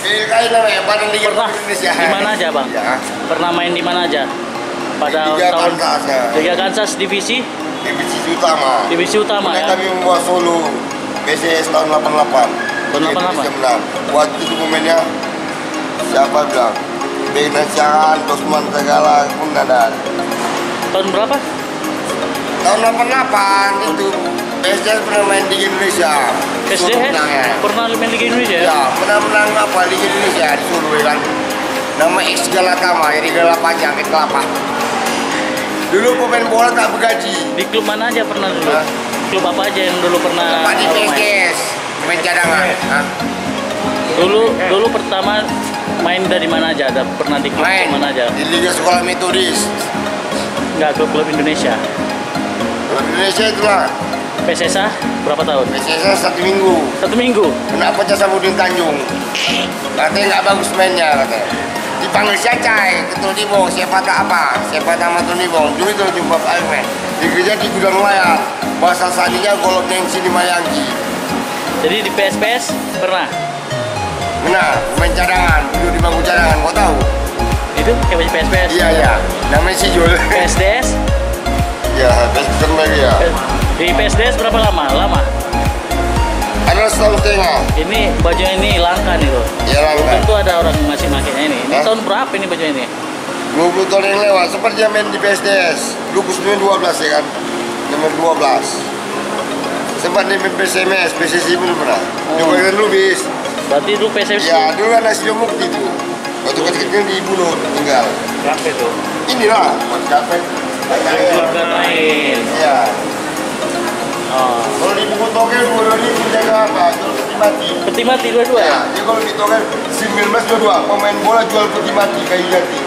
Kayak namanya Badan Liga Pernah Indonesia. di mana aja, Bang? Ya. Pernah main di mana aja? Pada Liga tahun Kansas, ya. Liga Kansas divisi Divisi utama. ya. Kami membawa Solo PCS tahun 88. Tahun 88. Indonesia menang. Waktu itu momennya siapa bilang? Benasian, Dosman segala pun ada. Tahun berapa? Tahun 88 itu PSDS pernah main di Indonesia. PSDS pernah main Liga Indonesia? Ya, pernah menang apa Liga Indonesia di Solo kan. Nama X Galatama, jadi Gala Panjang, X Kelapa. Dulu pemain bola tak bergaji. Di klub mana aja pernah dulu? Hah? Klub apa aja yang dulu pernah Di main? PSDS, main cadangan. Hah? Dulu pertama main dari mana aja? Ada pernah di klub Main mana aja? di Liga Sekolah Metodis. Enggak, klub Indonesia. Kalau di Indonesia itulah PSSA berapa tahun? PSSA 1 minggu. 1 minggu. Kenapa Jasamuddin Tanjung? Katanya nggak bagus mainnya katanya. Dipanggil Syacai, Ketua Dibong, siapa tak apa, siapa tak Matul Dibong. Dulu itu jumpa Pak Airman. Dikerja di gudang layar. Bahasa saninya golok nengsi di Mayangki. Jadi di PSPS pernah? Benar, main cadangan, duduk di bangku cadangan, kau tahu? Itu kayak PSPS? Iya, iya. Namanya si Jul. PSDS? Iya, PSDS lagi ya. Di PSDS berapa lama? Lama? Ada setahun setengah. Ini baju ini langka nih loh. Ya langka. Tentu ada orang masih makainya ini. Ini Hah? tahun berapa ini baju ini? 20 tahun yang lewat, sempat dia main di PSDS. Dulu kusunya 12 ya kan? Dia main 12. Sempat dia main PCMS, PCC belum pernah. Dia main Lubis. Berarti dulu PSMS? Ya, dulu kan Nasi Mukti itu. Waktu kecil dibunuh, tinggal. Berapa itu? Inilah, buat capek. Keluarga lain. Iya. Oh. Kalau di buku togel, dua ini menjaga apa? Jual peti mati. Peti mati dua-dua ya? Ya, jadi kalau di togel, 19 dua-dua. Pemain bola jual peti mati, kayu jati.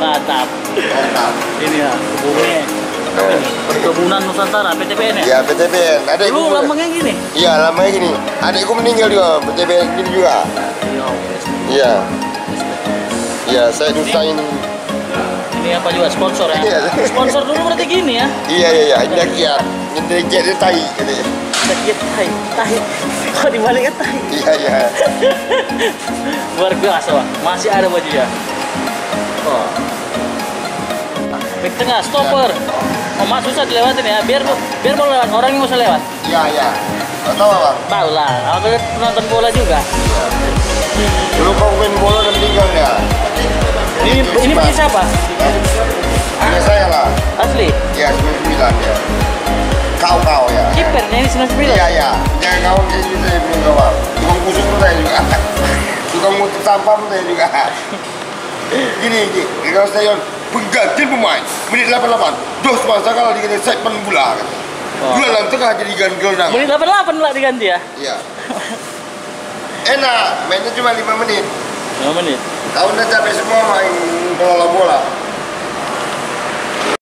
Mantap. Mantap. Ini ya, hubungnya. Perkebunan Nusantara, PTPN ya? Ya, PTPN. Adikku. Dulu lambangnya gini? Iya, lamanya gini. Adikku meninggal juga, PTPN gini juga. Iya. Iya, saya dusain. Ini apa juga sponsor ya? Iya. Sponsor dulu berarti gini ya? Iya, iya, iya. Indah kiat. Indah kiat dia tai. Katanya. Sakit tahi. Kok dibaliknya tahi? Iya, iya. Luar biasa, Bang. Masih ada bajunya. Oh. Back tengah, stopper. Oh, Mas susah dilewatin ya. Biar mau lewat, orang yang usah lewat. Iya, iya. Kau tahu apa? Tahu lah, aku kan penonton bola juga. Dulu kau main bola dan meninggal ya. Ini punya siapa? Punya saya lah. Asli? Iya, 99 ya. Kau ya. Kipernya ini 99? Iya, iya. Jangan kau kayak gitu saya punya kawan. Tukang kusuk pun saya juga. Tukang ngutip sampah pun saya juga. Gini, kalau stadion penggantian pemain menit 88. Dos masa kalau diganti segmen bola kan. Bola dalam tengah jadi ganti gelandang. Menit 88 lah diganti ya? Iya. Enak, mainnya cuma 5 menit. 5 menit. Kau udah capek semua main bola.